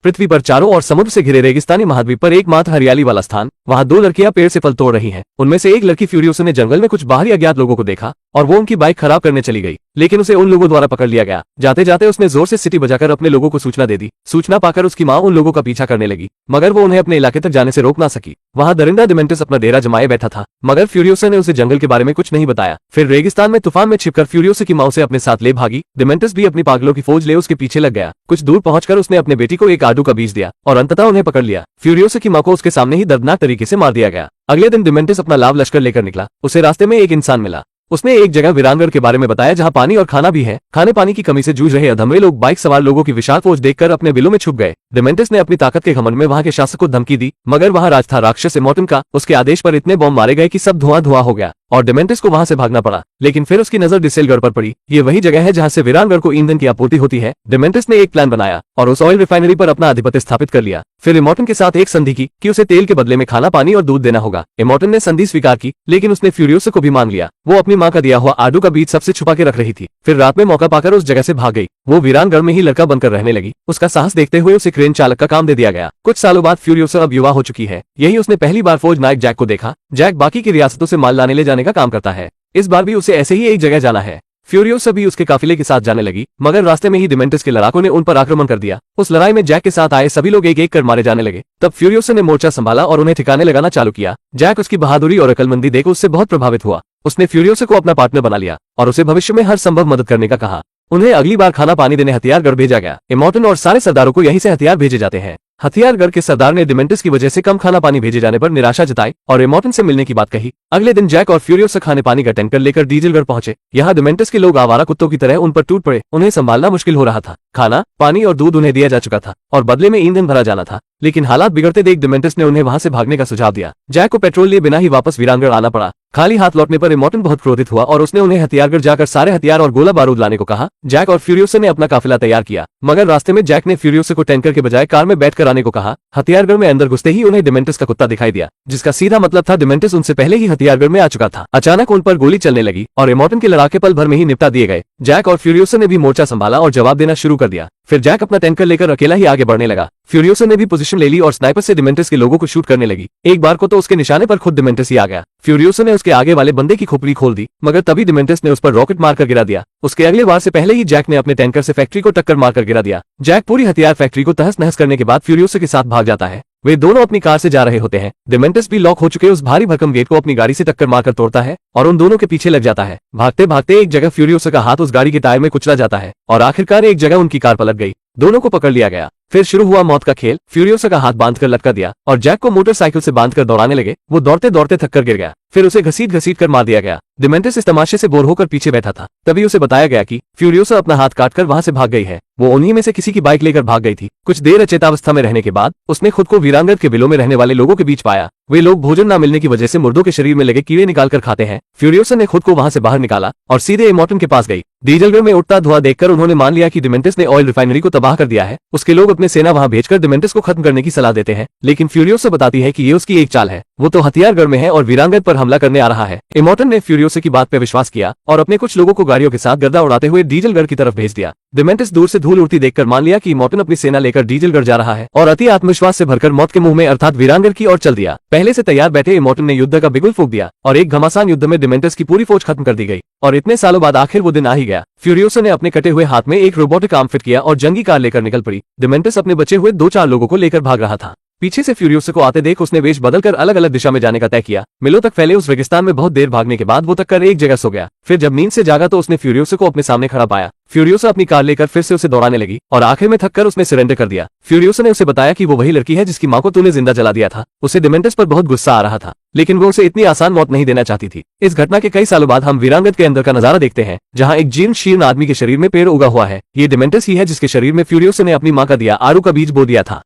पृथ्वी पर चारों ओर समुद्र से घिरे रेगिस्तानी महाद्वीप पर एकमात्र हरियाली वाला स्थान। वहाँ दो लड़कियां पेड़ से फल तोड़ रही हैं। उनमें से एक लड़की फ्यूरियोसा ने जंगल में कुछ बाहरी अज्ञात लोगों को देखा और वो उनकी बाइक खराब करने चली गई, लेकिन उसे उन लोगों द्वारा पकड़ लिया गया। जाते जाते उसने जोर से सीटी बजाकर अपने लोगों को सूचना दे दी। सूचना पाकर उसकी माँ उन लोगों का पीछा करने लगी, मगर वो उन्हें अपने इलाके तक जाने से रोक ना सकी। वहाँ दरिंदा डिमेंटस अपना डेरा जमाए बैठा था, मगर फ्यूरियोसा ने उसे जंगल के बारे में कुछ नहीं बताया। फिर रेगिस्तान में तूफान में छिपकर फ्यूरियोसा की माँ उसे अपने साथ ले भागी। डिमेंटस भी अपनी पागलों की फौज ले उसके पीछे लग गया। कुछ दूर पहुंचकर उसने अपने बेटी को एक आड़ू का बीज दिया और अंततः उन्हें पकड़ लिया। फ्यूरियोसा की माँ को उसके सामने ही दर्दनाक तरीके से मार दिया गया। अगले दिन डिमेंटस अपना लाभ लश्कर लेकर निकला। उसे रास्ते में एक इंसान मिला। उसने एक जगह वीरानगढ़ के बारे में बताया जहां पानी और खाना भी है। खाने पानी की कमी से जूझ रहे अधमरे लोग बाइक सवार लोगों की विशाल फौज देखकर अपने बिलों में छुप गए। डिमेंटस ने अपनी ताकत के घमंड में वहां के शासक को धमकी दी, मगर वहां राज था राक्षस इमोर्टन का। उसके आदेश पर इतने बॉम्ब मारे गए कि सब धुआं धुआं हो गया और डिमेंटस को वहां से भागना पड़ा। लेकिन फिर उसकी नजर डिसेलगढ़ पर पड़ी। ये वही जगह है जहां से वीरानगढ़ को ईंधन की आपूर्ति होती है। डिमेंटस ने एक प्लान बनाया और उस ऑयल रिफाइनरी पर अपना आधिपत्य स्थापित कर लिया। फिर इमोर्टन के साथ एक संधि की कि उसे तेल के बदले में खाना पानी और दूध देना होगा। इमोर्टन ने संधि स्वीकार की, लेकिन उसने फ्यूरियोसा को भी मान लिया। वो अपनी माँ का दिया हुआ आड़ू का बीज सबसे छुपा के रख रही थी। फिर रात में मौका पाकर उस जगह से भाग गई। वो वीरानगढ़ में ही लड़का बनकर रहने लगी। उसका साहस देखते हुए उसे क्रेन चालक का काम दे दिया गया। कुछ सालों बाद फ्यूरियोसा अब युवा हो चुकी है। यही उसने पहली बार फौज नायक जैक को देखा। जैक बाकी की रियासतों से माल लाने ले जाने का काम करता है। इस बार भी उसे ऐसे ही एक जगह जाना है। फ्यूरियोसा भी उसके काफिले के साथ जाने लगी, मगर रास्ते में ही डिमेंटस के लड़ाकों ने उन पर आक्रमण कर दिया। उस लड़ाई में जैक के साथ आए सभी लोग एक एक कर मारे जाने लगे। तब फ्यूरियोसा ने मोर्चा संभाला और उन्हें ठिकाने लगाना चालू किया। जैक उसकी बहादुरी और अकलमंदी देख उससे बहुत प्रभावित हुआ। उसने फ्यूरियोसा को अपना पार्टनर बना लिया और उसे भविष्य में हर संभव मदद करने का कहा। उन्हें अगली बार खाना पानी देने हथियारगढ़ भेजा गया। इमोर्टन और सारे सरदारों को यहीं से हथियार भेजे जाते हैं। हथियारगढ़ के सरदार ने डिमेंटस की वजह से कम खाना पानी भेजे जाने पर निराशा जताई और इमोर्टन से मिलने की बात कही। अगले दिन जैक और फ्यूरियोसा खाने पानी का टैंकर लेकर डीजलगढ़ पहुंचे। यहाँ डिमेंटस के लोग आवारा कुत्तों की तरह उन पर टूट पड़े। उन्हें संभालना मुश्किल हो रहा था। खाना पानी और दूध उन्हें दिया जा चुका था और बदले में ईंधन भरा जाना था, लेकिन हालात बिगड़ते देख डिमेंटस ने उन्हें वहां से भागने का सुझाव दिया। जैक को पेट्रोल लिए बिना ही वापस वीरानगढ़ आना पड़ा। खाली हाथ लौटने पर इमोर्टन बहुत क्रोधित हुआ और उसने उन्हें हथियारगढ़ जाकर सारे हथियार और गोला बारूद लाने को कहा। जैक और फ्यूरियोसा ने अपना काफिला तैयार किया, मगर रास्ते में जैक ने फ्यूरियोसा को टैंकर के बजाय कार में बैठकर आने को कहा। हथियारगढ़ में अंदर घुसते ही उन्हें डिमेंटस का कुत्ता दिखाई दिया, जिसका सीधा मतलब था डिमेंटस उनसे पहले ही हथियारगढ़ में आ चुका था। अचानक उन पर गोली चलने लगी और इमोर्टन के लड़ाके पल भर में ही निपटा दिए गए। जैक और फ्यूरियोसा ने भी मोर्चा संभाला और जवाब देना शुरू कर दिया। फिर जैक अपना टैंकर लेकर अकेला ही आगे बढ़ने लगा। फ्यूरियोसा ने भी पोजीशन ले ली और स्नाइपर से डिमेंटस के लोगों को शूट करने लगी। एक बार को तो उसके निशाने पर खुद डिमेंटस ही आ गया। फ्यूरियोसा ने उसके आगे वाले बंदे की खोपड़ी खोल दी, मगर तभी डिमेंटस ने उस पर रॉकेट मारकर गिरा दिया। उसके अगले वार से पहले ही जैक ने अपने टैंकर से फैक्ट्री को टक्कर मारकर गिरा दिया। जैक पूरी हथियार फैक्ट्री को तहस नहस करने के बाद फ्यूरियोसा के साथ भाग जाता है। वे दोनों अपनी कार से जा रहे होते हैं। डिमेंटस भी लॉक हो चुके उस भारी भरकम गेट को अपनी गाड़ी से टक्कर मारकर तोड़ता है और उन दोनों के पीछे लग जाता है। भागते भागते एक जगह फ्यूरियोसा का हाथ उस गाड़ी के टायर में कुचला जाता है और आखिरकार एक जगह उनकी कार पलट गई। दोनों को पकड़ लिया गया। फिर शुरू हुआ मौत का खेल। फ्यूरियोसा का हाथ बांधकर लटका दिया और जैक को मोटरसाइकिल से बांधकर दौड़ाने लगे। वो दौड़ते दौड़ते थक कर गिर गया। फिर उसे घसीट घसीट कर मार दिया गया। डिमेंटस इस तमाशे से बोर होकर पीछे बैठा था। तभी उसे बताया गया कि फ्यूरियोसा अपना हाथ काटकर वहां से भाग गई है। वो उन्हीं में से किसी की बाइक लेकर भाग गई थी। कुछ देर अचेतावस्था में रहने के बाद उसने खुद को वीरानगढ़ के बिलों में रहने वाले लोगों के बीच पाया। वे लोग भोजन न मिलने की वजह से मुर्दों के शरीर में लगे कीड़े निकालकर खाते हैं। फ्यूरियोसा ने खुद को वहां से बाहर निकाला और सीधे इमोर्टन के पास गई। डीजलगढ़ में उठता धुआं देखकर उन्होंने मान लिया कि डिमेंटस ने ऑयल रिफाइनरी को तबाह कर दिया है। उसके लोग अपने सेना वहां भेजकर डिमेंटस को खत्म करने की सलाह देते हैं, लेकिन फ्यूरियोसा बताती है कि ये उसकी एक चाल है। वो तो हथियारगढ़ में है और वीरानगढ़ पर हमला करने आ रहा है। इमोर्टन ने फ्यूरियोसा की बात पर विश्वास किया और अपने कुछ लोगों को गाड़ियों के साथ गर्दा उड़ाते हुए डीजलगढ़ की तरफ भेज दिया। डिमेंटस दूर से धूल उड़ती देखकर मान लिया कि इमोर्टन अपनी सेना लेकर डीजलगढ़ जा रहा है और अति आत्मविश्वास से भरकर मौत के मुंह में अर्थात वीरानगढ़ की ओर चल दिया। पहले से तैयार बैठे इमोर्टन ने युद्ध का बिगुल फूंक दिया और एक घमासान युद्ध में डिमेंटस की पूरी फौज खत्म कर दी गई। और इतने सालों बाद आखिर वो दिन आ ही गया। फ्यूरियोसा ने अपने कटे हुए हाथ में एक रोबोटिक आर्म फिट किया और जंगी कार लेकर निकल पड़ी। डिमेंटस अपने बचे हुए 2-4 लोगों को लेकर भाग रहा था। पीछे से फ्यूरियोसा को आते देख उसने वेश बदलकर अलग अलग दिशा में जाने का तय किया। मिलों तक फैले उस रेगिस्तान में बहुत देर भागने के बाद वो तक कर एक जगह सो गया। फिर जब नींद से जागा तो उसने फ्यूरियोसा को अपने सामने खड़ा पाया। फ्यूरियोसा अपनी कार लेकर फिर से उसे दौड़ाने लगी और आखिर में थककर उसने सरेंडर कर दिया। फ्यूरियोसा ने उसे बताया कि वो वही लड़की है जिसकी मां को तूने जिंदा जला दिया था। उसे डिमेंटस पर बहुत गुस्सा आ रहा था, लेकिन वो उसे इतनी आसान मौत नहीं देना चाहती थी। इस घटना के कई सालों बाद हम वीरानगढ़ के अंदर का नजारा देखते हैं, जहाँ एक जीर्ण शीर्ण आदमी के शरीर में पेड़ उगा हुआ है। ये डिमेंटस ही है जिसके शरीर में फ्यूरियोसा ने अपनी मां का दिया आड़ू का बीज बो दिया था।